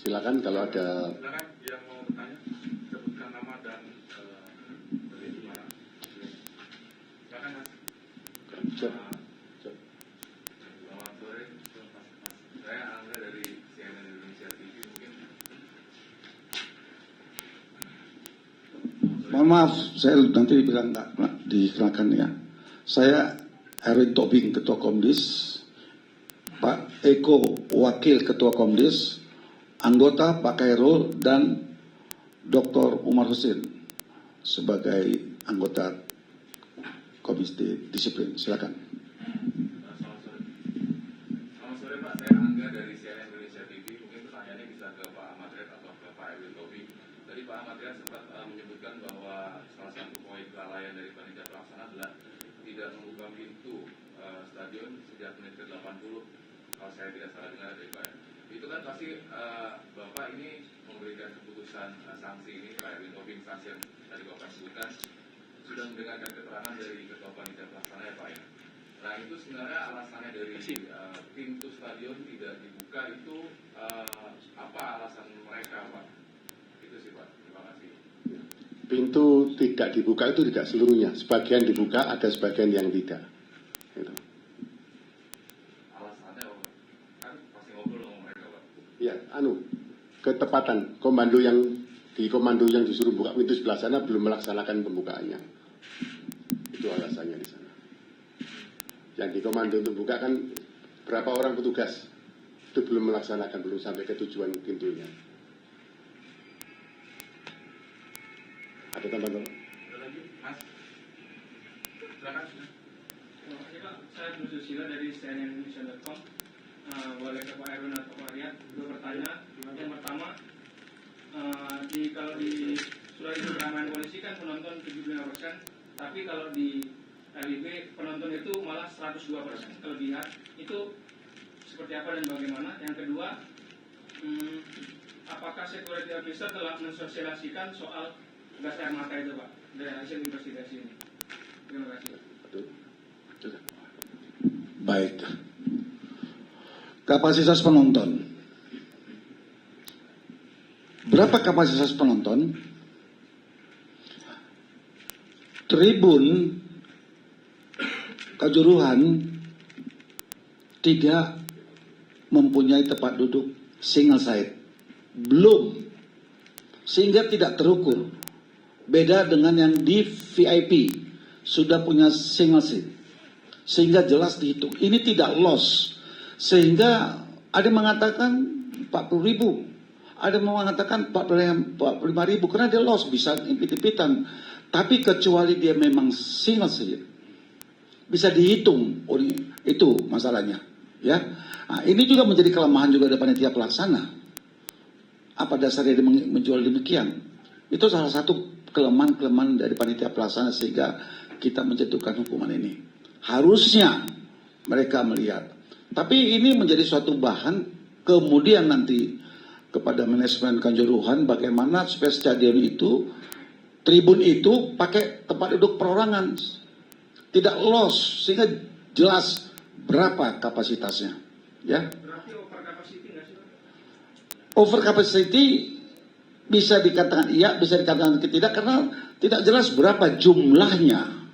Silakan kalau ada. Silakan yang mau bertanya, sebutkan nama dan dari mana. Silakan Mas. Selamat sore, Mas. Saya Angga dari CNN Indonesia TV. Mungkin. Mohon maaf, saya nanti bilang nggak dikenalkan ya. Saya Erwin Tobing, Ketua Komdis, Pak Eko, Wakil Ketua Komdis, anggota Pak Khairul, dan Dr. Umar Husin sebagai anggota Komisi Disiplin. Silakan. Selamat sore Pak, saya Angga dari CNN Indonesia TV. Mungkin pertanyaannya bisa ke Pak Ahmad Riyad atau ke Pak Erwin Tobing. Tadi Pak Ahmad Riyad sempat menyebutkan bahwa salah satu poin kelalaian dari panitia pelaksana adalah tidak membuka pintu stadion sejak menit ke-80, kalau saya tidak salah dengar dari Pak. Itu kan pasti Bapak ini memberikan keputusan sanksi ini, Pak Erwin Tobing, sanksi yang tadi Bapak sebutkan, sudah mendengarkan keterangan dari Ketua Panitia Pelaksana ya Pak ya. Nah itu sebenarnya alasannya dari pintu stadion tidak dibuka itu apa alasan mereka Pak? Itu sih Pak, terima kasih. Pintu tidak dibuka itu tidak seluruhnya, sebagian dibuka, ada sebagian yang tidak. Gitu. Alasannya Pak, kan pasti ngobrol sama mereka Pak. Ya, ketepatan komando yang disuruh buka pintu sebelah sana belum melaksanakan pembukaannya. Itu alasannya di sana. Yang di komando untuk buka kan berapa orang petugas itu belum melaksanakan, belum sampai ke tujuan pintunya. Ada tambahan? Ada lagi, Mas? Silakan. Pak, saya Susila dari cnnindonesia.com. Boleh ke Pak Erwin atau Pak Riyad dua pertanyaan. Yang pertama, kalau di Sulawesi Keramaian Polisi kan penonton 75%, tapi kalau di LIB penonton itu malah 102% kelebihan. Itu seperti apa dan bagaimana? Yang kedua, apakah security officer telah mensosialisasikan soal gas air mata itu Pak dari hasil investigasi ini? Terima kasih. Baik. Kapasitas penonton. Berapa kapasitas penonton? Tribun Kanjuruhan tidak mempunyai tempat duduk single side. Belum. Sehingga tidak terukur. Beda dengan yang di VIP. Sudah punya single seat. Sehingga jelas dihitung. Ini tidak loss. Sehingga ada yang mengatakan 40.000. Ada yang mengatakan 45.000. Karena dia loss. Bisa impit-impitan. Tapi kecuali dia memang single seat. Bisa dihitung. Oh, itu masalahnya. Ya. Nah, ini juga menjadi kelemahan juga dari panitia pelaksana. Apa dasarnya dia menjual demikian? Itu salah satu kelemahan dari panitia pelaksana sehingga kita menjatuhkan hukuman ini. Harusnya mereka melihat. Tapi ini menjadi suatu bahan kemudian nanti kepada manajemen Kanjuruhan bagaimana supaya stadion itu, tribun itu pakai tempat duduk perorangan. Tidak loss sehingga jelas berapa kapasitasnya. Ya. Berarti over capacity nggak sih Pak? Over capacity bisa dikatakan iya, bisa dikatakan tidak karena tidak jelas berapa jumlahnya.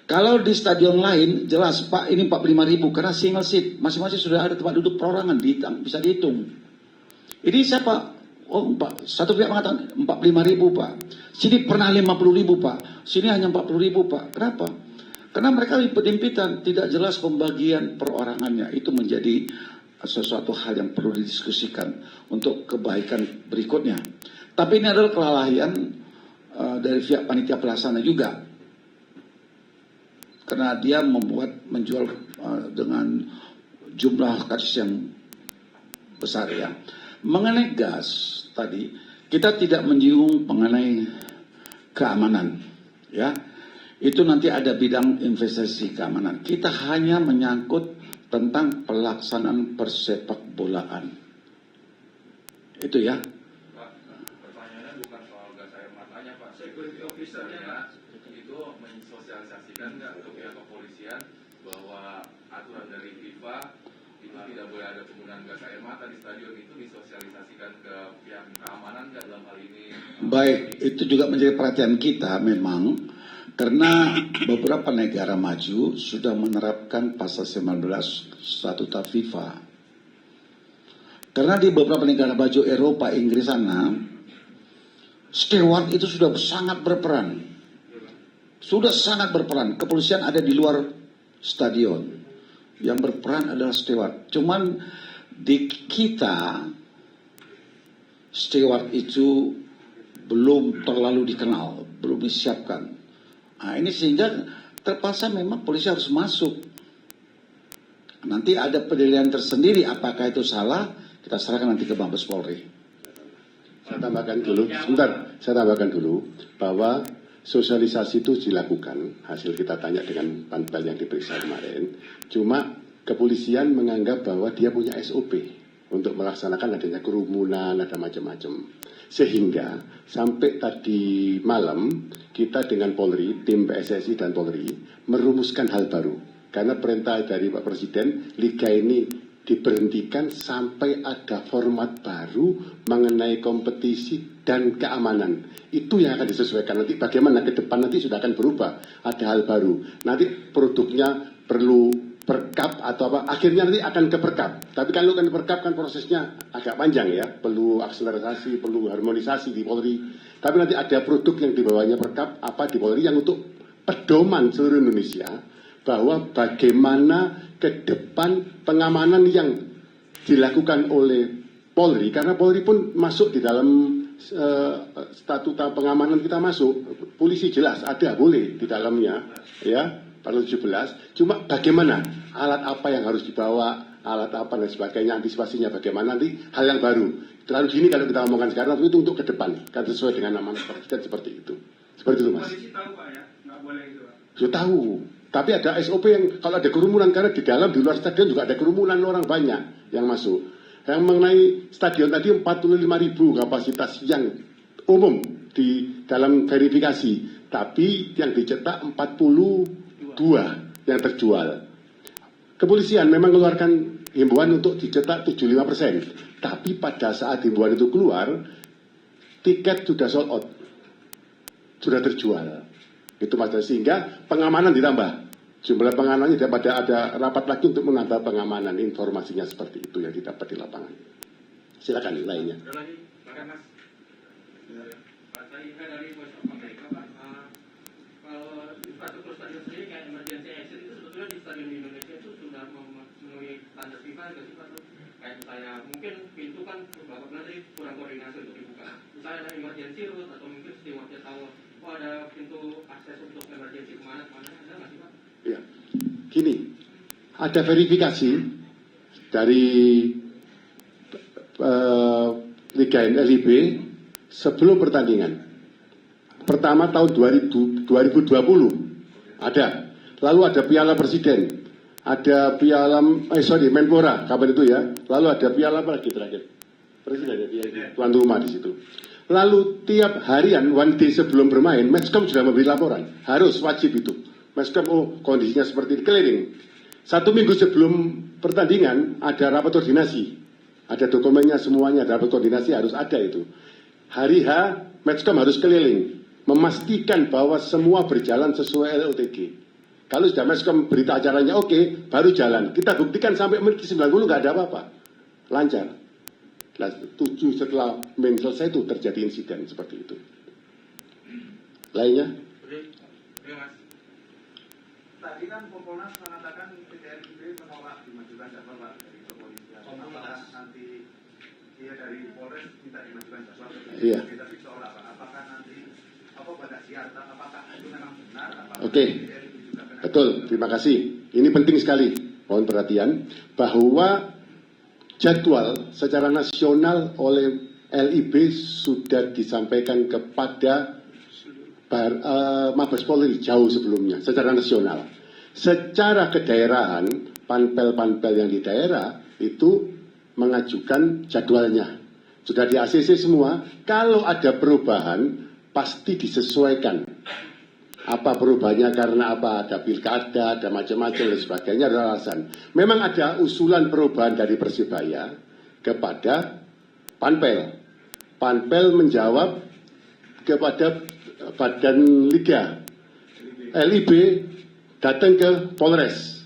Kalau di stadion lain jelas Pak ini 45.000 karena single seat, masing-masing sudah ada tempat duduk perorangan, bisa dihitung. Ini siapa? Oh, Pak, satu pihak mengatakan 45.000 Pak. Sini pernah 50.000 Pak. Sini hanya 40.000 Pak. Kenapa? Karena mereka impit-impitan, tidak jelas pembagian perorangannya. Itu menjadi sesuatu hal yang perlu didiskusikan untuk kebaikan berikutnya. Tapi ini adalah kelalaian dari pihak panitia pelaksana juga. Karena dia menjual dengan jumlah kasus yang besar ya. Mengenai gas tadi, kita tidak menyinggung mengenai keamanan ya. Itu nanti ada bidang investasi keamanan. Kita hanya menyangkut tentang pelaksanaan persepak bolaan. Itu ya. Pak, pertanyaannya bukan soal gas air matanya Pak. Security officer-nya itu mensosialisasikan nggak ke pihak kepolisian bahwa aturan dari FIFA itu tidak boleh ada penggunaan gas air mata di stadion, itu disosialisasikan delegasikan ke pihak keamanan nggak dalam hal ini? Baik, itu juga menjadi perhatian kita memang, karena beberapa negara maju sudah menerapkan pasal 19 Statuta FIFA. Karena di beberapa negara maju Eropa, Inggris sana, steward itu sudah sangat berperan. Sudah sangat berperan. Kepolisian ada di luar stadion. Yang berperan adalah steward. Cuman di kita, steward itu belum terlalu dikenal, belum disiapkan. Nah, ini sehingga terpaksa memang polisi harus masuk. Nanti ada penilaian tersendiri apakah itu salah, kita serahkan nanti ke Mabes Polri. Saya tambahkan dulu, sebentar, saya tambahkan dulu bahwa sosialisasi itu dilakukan, hasil kita tanya dengan panpel yang diperiksa kemarin, cuma kepolisian menganggap bahwa dia punya SOP untuk melaksanakan adanya kerumunan, ada macam-macam. Sehingga sampai tadi malam kita dengan Polri, tim PSSI dan Polri merumuskan hal baru. Karena perintah dari Pak Presiden, Liga ini diberhentikan sampai ada format baru mengenai kompetisi dan keamanan. Itu yang akan disesuaikan. Nanti bagaimana ke depan nanti sudah akan berubah. Ada hal baru. Nanti produknya perlu perkap atau apa. Akhirnya nanti akan ke perkap. Tapi kalau kan perkap kan prosesnya agak panjang ya. Perlu akselerasi, perlu harmonisasi di Polri. Tapi nanti ada produk yang dibawanya perkap apa di Polri yang untuk pedoman seluruh Indonesia. Bahwa bagaimana ke depan pengamanan yang dilakukan oleh Polri, karena Polri pun masuk di dalam statuta pengamanan kita masuk, polisi jelas ada boleh di dalamnya, ya pasal 17. Cuma bagaimana alat apa yang harus dibawa, alat apa dan sebagainya, antisipasinya bagaimana nanti hal yang baru. Terlalu gini kalau kita ngomongkan sekarang, tapi itu untuk ke depan, kan sesuai dengan amanat Presiden seperti itu. Seperti itu Mas. Polisi tahu Pak ya, nggak boleh itu Pak. Sudah tahu. Tapi ada SOP yang kalau ada kerumunan, karena di dalam, di luar stadion juga ada kerumunan orang banyak yang masuk. Yang mengenai stadion tadi 45.000 kapasitas yang umum di dalam verifikasi. Tapi yang dicetak 42 yang terjual. Kepolisian memang mengeluarkan himbauan untuk dicetak 75%. Tapi pada saat himbauan itu keluar, tiket sudah sold out. Sudah terjual. Itu Mas, sehingga pengamanan ditambah. Jumlah pengamanannya daripada ada rapat lagi untuk menambah pengamanan, informasinya seperti itu yang didapat di lapangan. Silakan lainnya. Ada lagi, silakan Mas. Pak saya dari Voice of America Pak. Kalau infrastruktur stadion sendiri kayak emergency exit itu sebetulnya di stadion di Indonesia itu sudah memenuhi standar FIFA nggak sih Pak? Kayak misalnya mungkin pintu kan beberapa nanti kurang koordinasi untuk dibuka. Misalnya ada emergency route atau mungkin stewardnya tahu, oh ada pintu akses untuk emergency kemana ada nggak sih Pak? Ya, gini, ada verifikasi dari Liga LIB sebelum pertandingan. Pertama tahun 2020 ada, lalu ada Piala Presiden, ada Piala Menpora, kapan itu ya? Lalu ada Piala apa lagi terakhir? Presiden ya, tuan rumah di situ. Lalu tiap harian, one day sebelum bermain, Matchcom sudah memberi laporan, harus wajib itu. Matchcom, oh kondisinya seperti ini, keliling. 1 minggu sebelum pertandingan ada rapat koordinasi, ada dokumennya semuanya, ada rapat koordinasi harus ada itu. Hari H, Matchcom harus keliling, memastikan bahwa semua berjalan sesuai LOTG. Kalau sudah Matchcom berita acaranya oke, baru jalan. Kita buktikan sampai menit 90 nggak ada apa-apa, lancar. 7 setelah main selesai itu terjadi insiden seperti itu. Lainnya? Tadi kan Kompolnas mengatakan PTRIB menolak dimajukan jadwal Pak dari kepolisian. Apakah nanti dia dari Polres minta dimajukan jadwal? Iya. Tapi soal apa? Apakah nanti pada siar? Apakah itu memang benar? Oke, betul. Terima kasih. Ini penting sekali. Mohon perhatian bahwa jadwal secara nasional oleh LIB sudah disampaikan kepada Mabes Polri jauh sebelumnya secara nasional. Secara kedaerahan, panpel-panpel yang di daerah itu mengajukan jadwalnya. Sudah di ACC semua. Kalau ada perubahan pasti disesuaikan. Apa perubahannya karena apa? Ada pilkada, ada macam-macam dan sebagainya, ada alasan. Memang ada usulan perubahan dari Persibaya kepada Panpel menjawab kepada Badan Liga, LIB datang ke Polres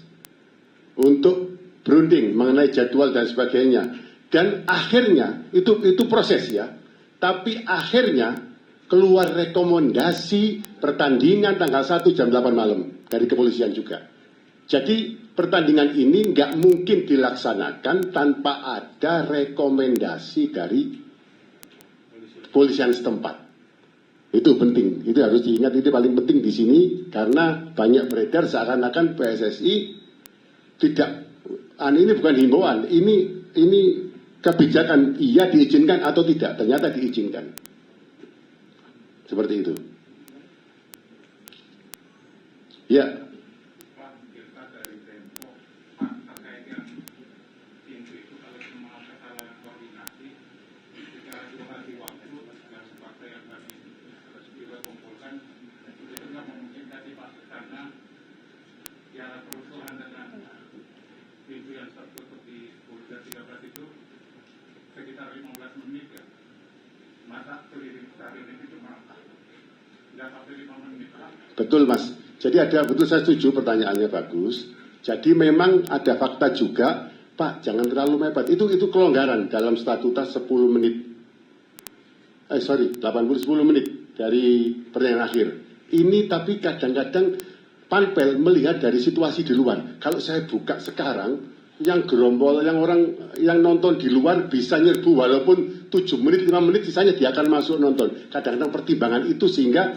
untuk berunding mengenai jadwal dan sebagainya. Dan akhirnya itu proses ya. Tapi akhirnya keluar rekomendasi pertandingan tanggal 1 jam 8 malam dari kepolisian juga. Jadi pertandingan ini nggak mungkin dilaksanakan tanpa ada rekomendasi dari kepolisian setempat. Itu penting, itu harus diingat, itu paling penting di sini karena banyak beredar seakan-akan PSSI tidak, ini bukan himbauan, ini kebijakan, iya diizinkan atau tidak, ternyata diizinkan. Seperti itu. Ya. Pak, kita dari Tempo, Pak, terkait yang pintu itu kalau semua kesalahan koordinasi, secara 2 hari waktu dan fakta yang tadi harus kumpulkan, itu nggak memungkinkan sih Pak, karena jarak perusuhan dengan pintu yang tertutup di Pulda 13 itu sekitar 15 menit ya. Masa keliling itu cuma nggak sampai 5 menit Pak. Betul Mas. Jadi betul saya setuju pertanyaannya bagus. Jadi memang ada fakta juga, Pak jangan terlalu mepet. Itu kelonggaran dalam statuta 10 menit. 10 menit dari pertandingan akhir. Ini tapi kadang-kadang Panpel melihat dari situasi di luar. Kalau saya buka sekarang, yang gerombol, yang orang yang nonton di luar bisa nyerbu walaupun 7 menit, 5 menit sisanya dia akan masuk nonton. Kadang-kadang pertimbangan itu sehingga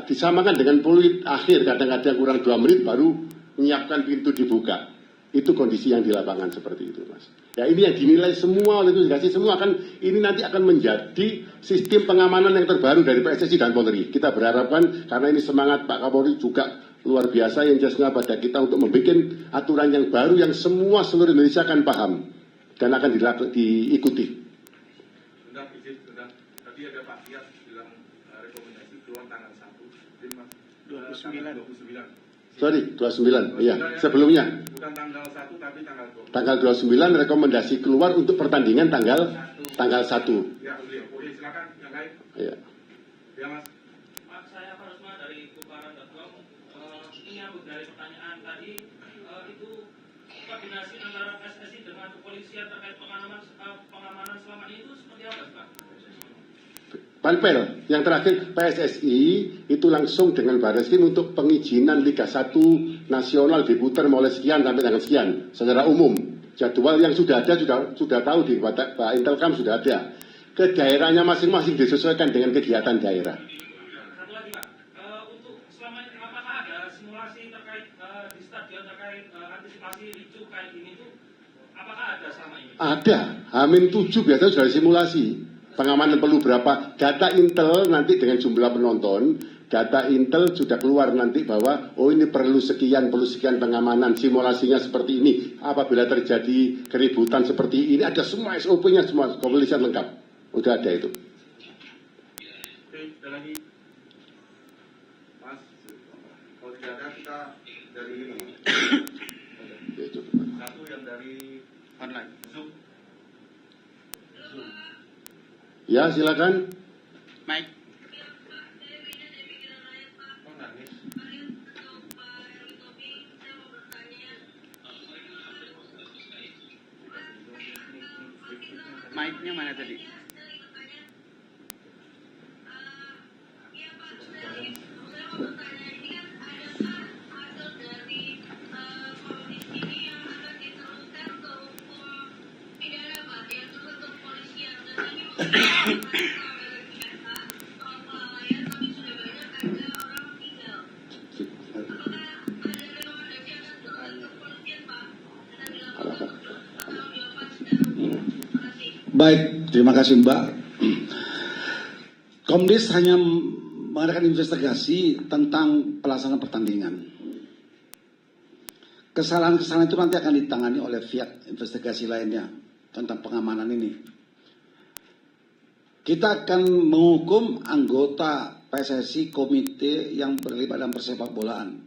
disamakan dengan peluit akhir, kadang-kadang kurang 2 menit baru menyiapkan pintu dibuka. Itu kondisi yang di lapangan seperti itu Mas. Ya ini yang dinilai semua oleh investigasi semua ini nanti akan menjadi sistem pengamanan yang terbaru dari PSSI dan Polri. Kita berharapkan karena ini semangat Pak Kapolri juga luar biasa yang jasnya pada kita untuk membuat aturan yang baru yang semua seluruh Indonesia akan paham dan akan diikuti. Tadi ada Pak Tias bilang rekomendasi keluar tanggal 1. 29. Sorry, 29. Iya, sebelumnya. Bukan tanggal 1 tapi tanggal 29. Tanggal 29 rekomendasi keluar untuk pertandingan tanggal 1. Ya, beliau. Oke, silakan yang lain. Iya. Ya, Mas. Pak, saya Pak Rusma dari Kumparan.com. Menyambut dari pertanyaan tadi, itu koordinasi antara PSSI dengan kepolisian terkait pengamanan selama ini itu seperti apa, Pak? Panpel, yang terakhir PSSI itu langsung dengan Barreskrim untuk pengizinan Liga 1 nasional diputar mulai sekian sampai tanggal sekian secara umum. Jadwal yang sudah ada sudah tahu di Pak Intelkam sudah ada. Ke daerahnya masing-masing disesuaikan dengan kegiatan daerah. Satu lagi Pak, untuk selama ini apakah ada simulasi terkait di stadion terkait antisipasi ricu kayak gini itu? Apakah ada selama ini? Ada, H-7 biasanya sudah simulasi. Pengamanan perlu berapa? Data Intel nanti dengan jumlah penonton, data Intel sudah keluar nanti bahwa ini perlu sekian pengamanan, simulasinya seperti ini. Apabila terjadi keributan seperti ini, ada semua SOP-nya, semua kepolisian lengkap. Udah ada itu. Oke, ada lagi. Mas, kalau tidak ada kita dari Ya, coba. satu yang dari online, Zoom. Ya, silakan. Mike. Oh, nangis. Mike-nya mana tadi? Baik, terima kasih Mbak. Komdis hanya mengadakan investigasi tentang pelaksanaan pertandingan. Kesalahan-kesalahan itu nanti akan ditangani oleh pihak investigasi lainnya tentang pengamanan ini. Kita akan menghukum anggota PSSI komite yang terlibat dalam persepak bolaan.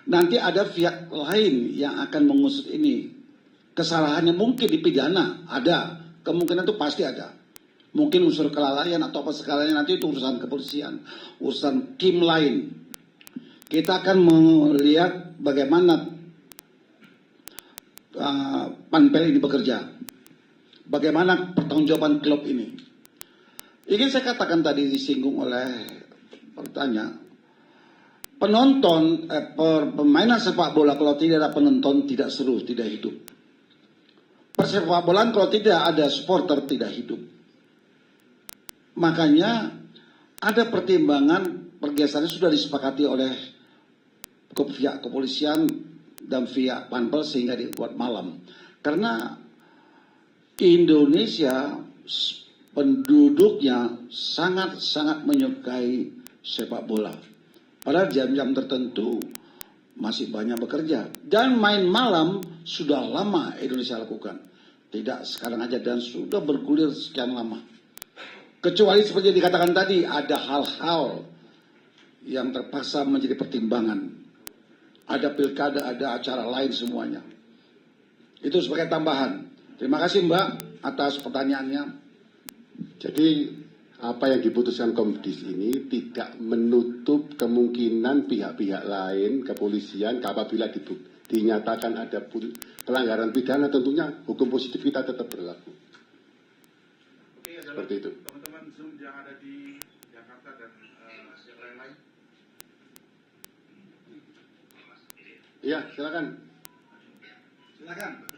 Nanti ada pihak lain yang akan mengusut ini kesalahannya mungkin dipidana, ada. Kemungkinan itu pasti ada. Mungkin unsur kelalaian atau apa segalanya, nanti itu urusan kepolisian, urusan tim lain. Kita akan melihat bagaimana panpel ini bekerja. Bagaimana pertanggungjawaban klub ini. Ingin saya katakan tadi disinggung oleh pertanyaan. Penonton, permainan sepak bola kalau tidak ada penonton tidak seru, tidak hidup. Persepak bolaan kalau tidak ada supporter tidak hidup. Makanya ada pertimbangan pergeserannya sudah disepakati oleh pihak kepolisian dan pihak panpel sehingga dibuat malam. Karena Indonesia penduduknya sangat-sangat menyukai sepak bola. Pada jam-jam tertentu masih banyak bekerja. Dan main malam sudah lama Indonesia lakukan. Tidak sekarang aja dan sudah bergulir sekian lama. Kecuali seperti yang dikatakan tadi, ada hal-hal yang terpaksa menjadi pertimbangan. Ada pilkada, ada acara lain semuanya. Itu sebagai tambahan. Terima kasih Mbak atas pertanyaannya. Jadi apa yang diputuskan Komdis ini tidak menutup kemungkinan pihak-pihak lain, kepolisian, apabila dinyatakan ada pelanggaran pidana, tentunya hukum positif kita tetap berlaku. Oke, Seperti itu. Teman-teman Zoom yang ada di Jakarta dan yang lain-lain. Iya, silakan. Silakan.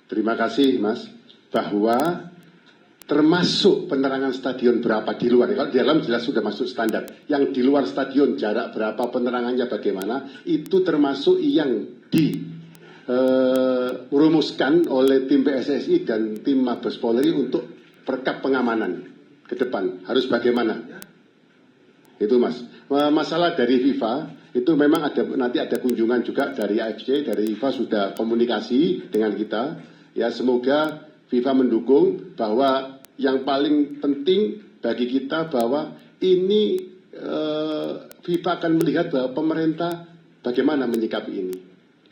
Terima kasih Mas, bahwa termasuk penerangan stadion berapa di luar, kalau di dalam jelas sudah masuk standar, yang di luar stadion jarak berapa, penerangannya bagaimana, itu termasuk yang dirumuskan oleh tim PSSI dan tim Mabes Polri untuk perkap pengamanan ke depan, harus bagaimana. Itu Mas. Masalah dari FIFA, itu memang nanti ada kunjungan juga dari AFC, dari FIFA sudah komunikasi dengan kita. Ya, semoga FIFA mendukung bahwa yang paling penting bagi kita bahwa ini FIFA akan melihat bahwa pemerintah bagaimana menyikapi ini.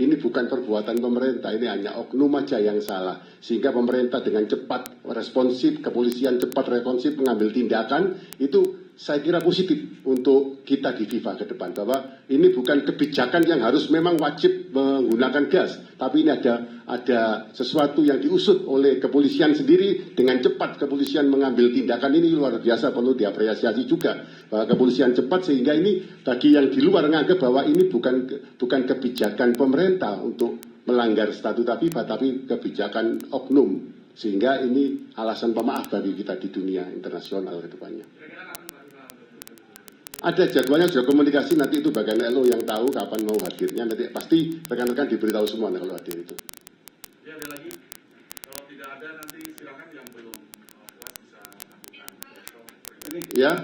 Ini bukan perbuatan pemerintah, ini hanya oknum aja yang salah. Sehingga pemerintah dengan cepat responsif, kepolisian cepat responsif mengambil tindakan, itu saya kira positif untuk kita di FIFA ke depan. Bahwa ini bukan kebijakan yang harus memang wajib menggunakan gas. Tapi ini ada sesuatu yang diusut oleh kepolisian sendiri. Dengan cepat kepolisian mengambil tindakan, ini luar biasa, perlu diapresiasi juga. Bahwa kepolisian cepat sehingga ini bagi yang di luar menganggap bahwa ini bukan kebijakan pemerintah untuk melanggar statuta FIFA, tapi kebijakan oknum. Sehingga ini alasan pemaaf bagi kita di dunia internasional ke depannya. Ada jadwalnya, sudah komunikasi, nanti itu bagian LO yang tahu kapan mau hadirnya, nanti pasti rekan-rekan diberitahu semua kalau hadir itu. Ya, ada lagi? Kalau tidak ada nanti silakan yang belum puas bisa lakukan. Ya.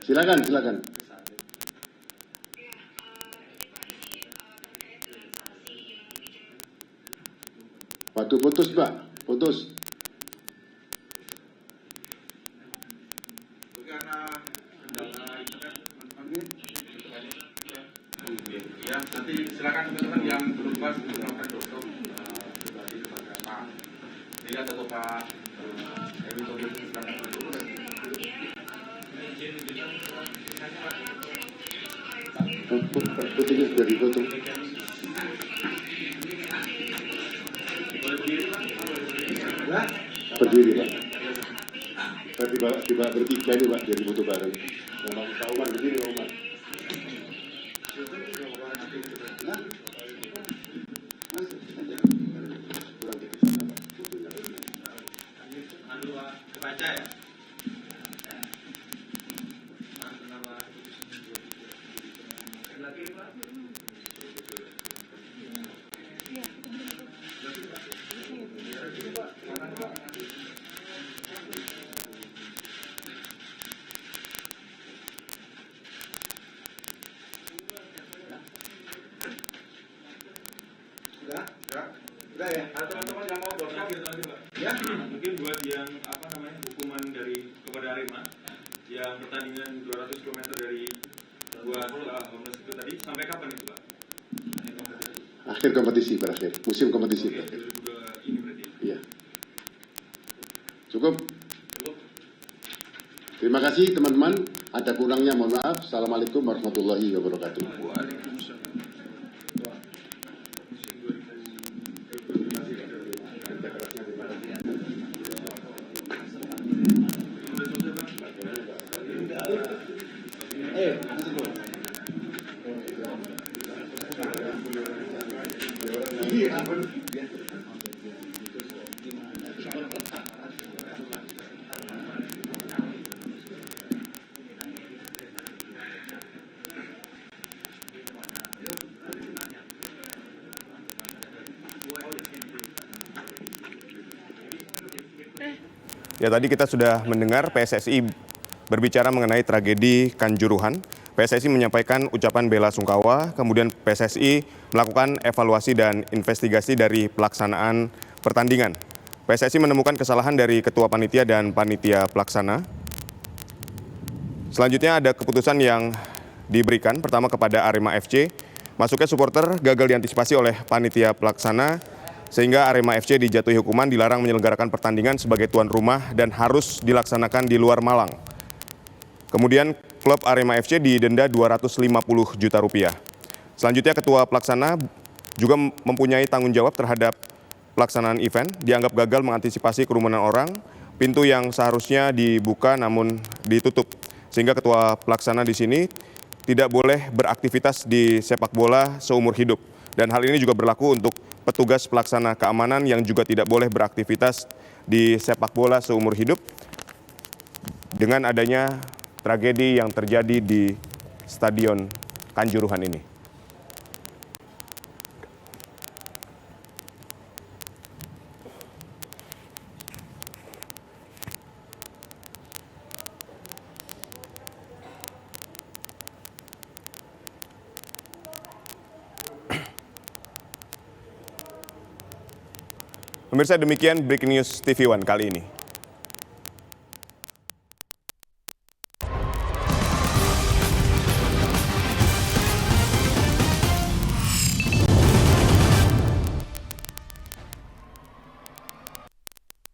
Silakan. Silakan. Waduh, putus Pak, putus. Karena kendala internet, Ya, nanti silakan teman-teman yang belum puas melakukan dosen pribadi kepada Pak Lihat atau Pak Ewi Tobing. Putihnya sudah ditutup. Berdiri Pak. Coba bertiga ini Pak, jadi foto bareng. Pak Umar begini Pak Umar. Kebaca ya? Sudah ya? Teman-teman yang mau doorstop, Ya. mungkin buat yang hukuman dari kepada Arema yang pertandingan 200 km dari buat Homeless itu tadi sampai kapan itu Pak? Akhir kompetisi berakhir, musim kompetisi berakhir. Ini berarti. Iya. Cukup. Terima kasih teman-teman. Ada kurangnya mohon maaf. Assalamualaikum warahmatullahi wabarakatuh. Ya, tadi kita sudah mendengar PSSI berbicara mengenai tragedi Kanjuruhan. PSSI menyampaikan ucapan bela sungkawa, kemudian PSSI melakukan evaluasi dan investigasi dari pelaksanaan pertandingan. PSSI menemukan kesalahan dari Ketua Panitia dan Panitia Pelaksana. Selanjutnya ada keputusan yang diberikan, pertama kepada Arema FC. Masuknya supporter gagal diantisipasi oleh Panitia Pelaksana, sehingga Arema FC dijatuhi hukuman dilarang menyelenggarakan pertandingan sebagai tuan rumah dan harus dilaksanakan di luar Malang. Kemudian klub Arema FC didenda 250 juta rupiah. Selanjutnya Ketua Pelaksana juga mempunyai tanggung jawab terhadap pelaksanaan event, dianggap gagal mengantisipasi kerumunan orang, pintu yang seharusnya dibuka namun ditutup. Sehingga Ketua Pelaksana di sini tidak boleh beraktivitas di sepak bola seumur hidup. Dan hal ini juga berlaku untuk petugas pelaksana keamanan yang juga tidak boleh beraktivitas di sepak bola seumur hidup dengan adanya tragedi yang terjadi di Stadion Kanjuruhan ini. Pemirsa, demikian Breaking News TV One kali ini.